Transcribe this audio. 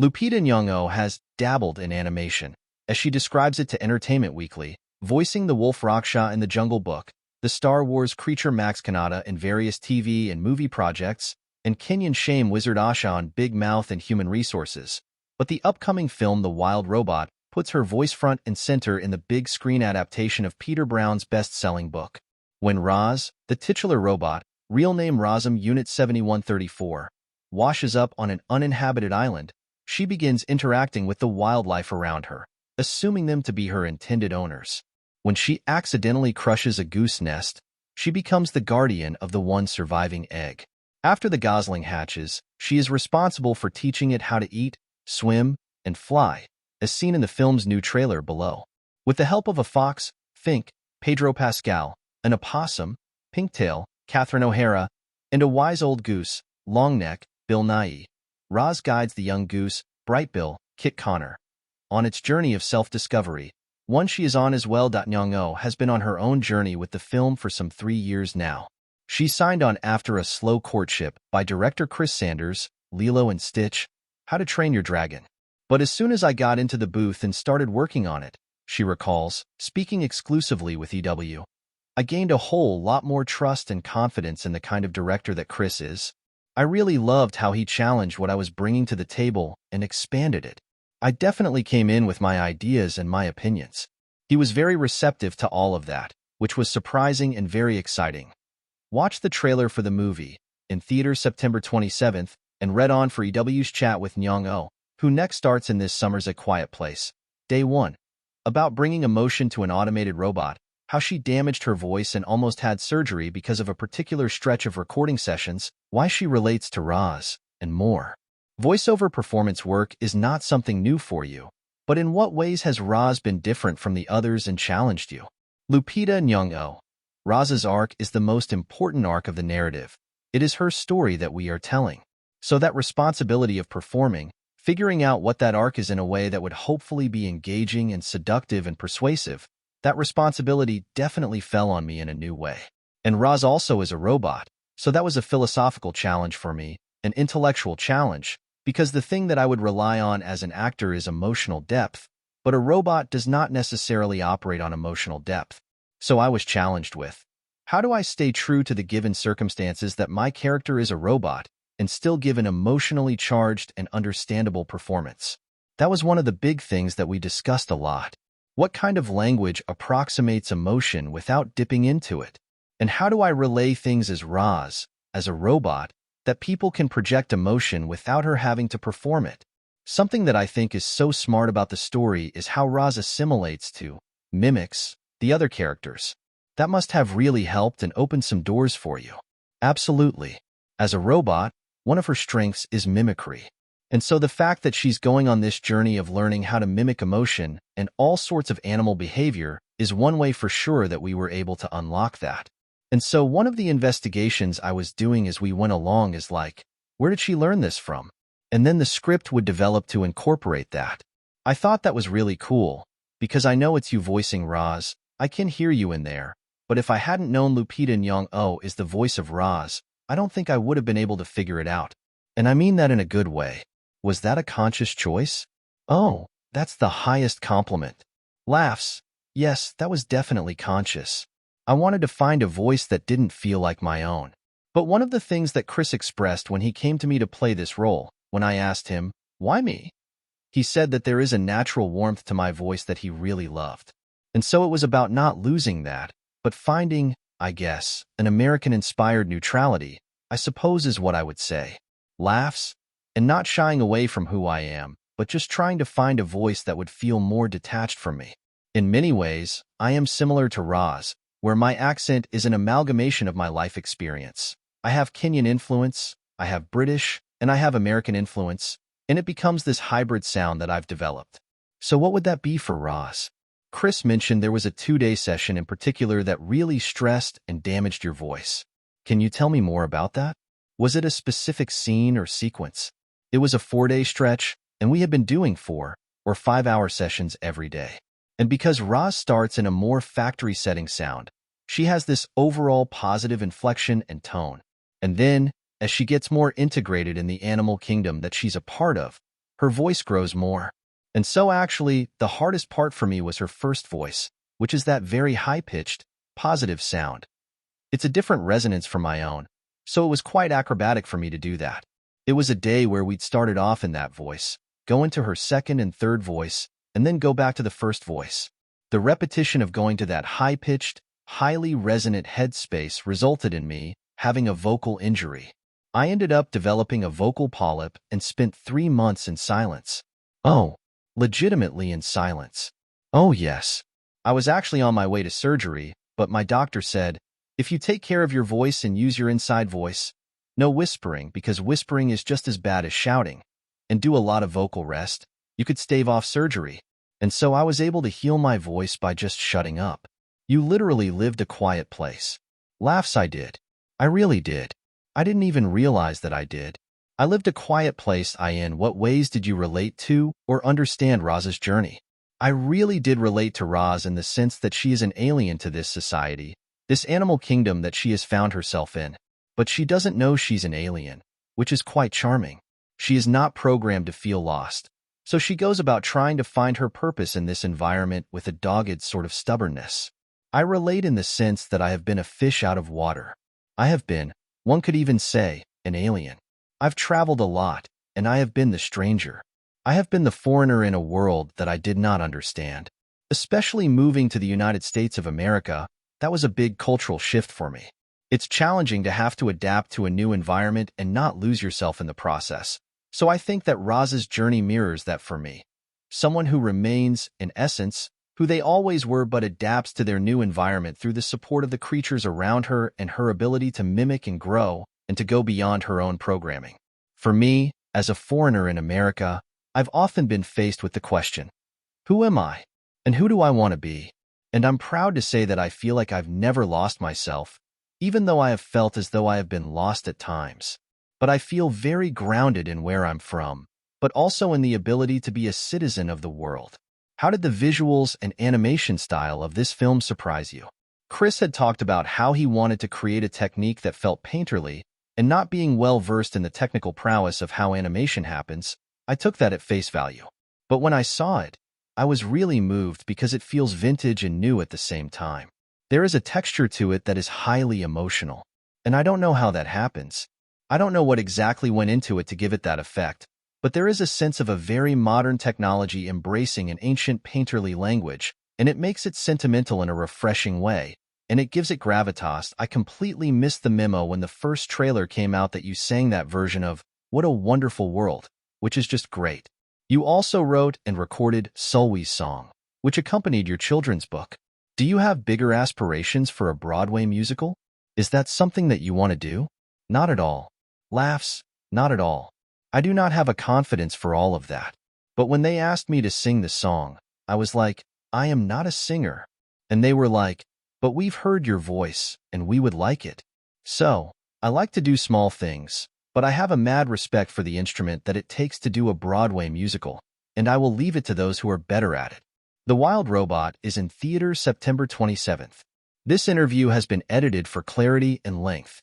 Lupita Nyong'o has dabbled in animation, as she describes it to Entertainment Weekly, voicing the wolf Raksha in The Jungle Book, the Star Wars creature Max Kanata in various TV and movie projects, and Kenyan shame wizard Asha on Big Mouth and Human Resources. But the upcoming film The Wild Robot puts her voice front and center in the big screen adaptation of Peter Brown's best-selling book. When Roz, the titular robot, real name Razum Unit 7134, washes up on an uninhabited island, she begins interacting with the wildlife around her, assuming them to be her intended owners. When she accidentally crushes a goose nest, she becomes the guardian of the one surviving egg. After the gosling hatches, she is responsible for teaching it how to eat, swim, and fly, as seen in the film's new trailer below. With the help of a fox, Fink, Pedro Pascal, an opossum, Pinktail, Catherine O'Hara, and a wise old goose, Longneck, Bill Nighy, Roz guides the young goose, Brightbill, Kit Connor, on its journey of self-discovery, one she is on as well. Nyong'o has been on her own journey with the film for some 3 years now. She signed on after a slow courtship by director Chris Sanders, Lilo and Stitch, How to Train Your Dragon. But as soon as I got into the booth and started working on it, she recalls, speaking exclusively with EW, I gained a whole lot more trust and confidence in the kind of director that Chris is. I really loved how he challenged what I was bringing to the table and expanded it. I definitely came in with my ideas and my opinions. He was very receptive to all of that, which was surprising and very exciting. Watch the trailer for the movie, in theaters September 27th, and read on for EW's chat with Nyong'o, who next starts in this summer's A Quiet Place. Day 1. About bringing emotion to an automated robot, how she damaged her voice and almost had surgery because of a particular stretch of recording sessions, why she relates to Roz, and more. Voiceover performance work is not something new for you, but in what ways has Roz been different from the others and challenged you? Lupita Nyong'o. Roz's arc is the most important arc of the narrative. It is her story that we are telling. So that responsibility of performing, figuring out what that arc is in a way that would hopefully be engaging and seductive and persuasive, that responsibility definitely fell on me in a new way. And Roz also is a robot, so that was a philosophical challenge for me, an intellectual challenge, because the thing that I would rely on as an actor is emotional depth, but a robot does not necessarily operate on emotional depth. So I was challenged with, how do I stay true to the given circumstances that my character is a robot and still give an emotionally charged and understandable performance? That was one of the big things that we discussed a lot. What kind of language approximates emotion without dipping into it? And how do I relay things as Roz, as a robot, that people can project emotion without her having to perform it? Something that I think is so smart about the story is how Roz assimilates to, mimics, the other characters. That must have really helped and opened some doors for you. Absolutely. As a robot, one of her strengths is mimicry. And so the fact that she's going on this journey of learning how to mimic emotion and all sorts of animal behavior is one way for sure that we were able to unlock that. And so one of the investigations I was doing as we went along is like, where did she learn this from? And then the script would develop to incorporate that. I thought that was really cool, because I know it's you voicing Roz, I can hear you in there, but if I hadn't known Lupita Nyong'o is the voice of Roz, I don't think I would have been able to figure it out. And I mean that in a good way. Was that a conscious choice? Oh, that's the highest compliment. Laughs. Yes, that was definitely conscious. I wanted to find a voice that didn't feel like my own. But one of the things that Chris expressed when he came to me to play this role, when I asked him, why me? He said that there is a natural warmth to my voice that he really loved. And so it was about not losing that, but finding, I guess, an American-inspired neutrality, I suppose is what I would say. Laughs. And not shying away from who I am, but just trying to find a voice that would feel more detached from me. In many ways, I am similar to Roz, where my accent is an amalgamation of my life experience. I have Kenyan influence, I have British, and I have American influence, and it becomes this hybrid sound that I've developed. So what would that be for Roz? Chris mentioned there was a 2-day session in particular that really stressed and damaged your voice. Can you tell me more about that? Was it a specific scene or sequence? It was a 4-day stretch, and we had been doing 4 or 5-hour sessions every day. And because Roz starts in a more factory-setting sound, she has this overall positive inflection and tone. And then, as she gets more integrated in the animal kingdom that she's a part of, her voice grows more. And so actually, the hardest part for me was her first voice, which is that very high-pitched, positive sound. It's a different resonance from my own, so it was quite acrobatic for me to do that. It was a day where we'd started off in that voice, go into her second and third voice, and then go back to the first voice. The repetition of going to that high-pitched, highly resonant headspace resulted in me having a vocal injury. I ended up developing a vocal polyp and spent 3 months in silence. Oh, legitimately in silence. Oh yes. I was actually on my way to surgery, but my doctor said, if you take care of your voice and use your inside voice, no whispering because whispering is just as bad as shouting, and do a lot of vocal rest, you could stave off surgery. And so I was able to heal my voice by just shutting up. You literally lived a quiet place. Laughs I did. I really did. I didn't even realize that I did. I lived a quiet place. In what ways did you relate to or understand Roz's journey? I really did relate to Roz in the sense that she is an alien to this society, this animal kingdom that she has found herself in. But she doesn't know she's an alien, which is quite charming. She is not programmed to feel lost. So she goes about trying to find her purpose in this environment with a dogged sort of stubbornness. I relate in the sense that I have been a fish out of water. I have been, one could even say, an alien. I've traveled a lot, and I have been the stranger. I have been the foreigner in a world that I did not understand. Especially moving to the United States of America, that was a big cultural shift for me. It's challenging to have to adapt to a new environment and not lose yourself in the process. So I think that Roz's journey mirrors that for me. Someone who remains, in essence, who they always were but adapts to their new environment through the support of the creatures around her and her ability to mimic and grow and to go beyond her own programming. For me, as a foreigner in America, I've often been faced with the question, who am I? And who do I want to be? And I'm proud to say that I feel like I've never lost myself, even though I have felt as though I have been lost at times. But I feel very grounded in where I'm from, but also in the ability to be a citizen of the world. How did the visuals and animation style of this film surprise you? Chris had talked about how he wanted to create a technique that felt painterly, and not being well-versed in the technical prowess of how animation happens, I took that at face value. But when I saw it, I was really moved because it feels vintage and new at the same time. There is a texture to it that is highly emotional. And I don't know how that happens. I don't know what exactly went into it to give it that effect, but there is a sense of a very modern technology embracing an ancient painterly language, and it makes it sentimental in a refreshing way, and it gives it gravitas. I completely missed the memo when the first trailer came out that you sang that version of What a Wonderful World, which is just great. You also wrote and recorded Sulwe's song, which accompanied your children's book. Do you have bigger aspirations for a Broadway musical? Is that something that you want to do? Not at all. Laughs, not at all. I do not have a confidence for all of that. But when they asked me to sing the song, I was like, I am not a singer. And they were like, but we've heard your voice, and we would like it. So, I like to do small things, but I have a mad respect for the instrument that it takes to do a Broadway musical, and I will leave it to those who are better at it. The Wild Robot is in theaters September 27th. This interview has been edited for clarity and length.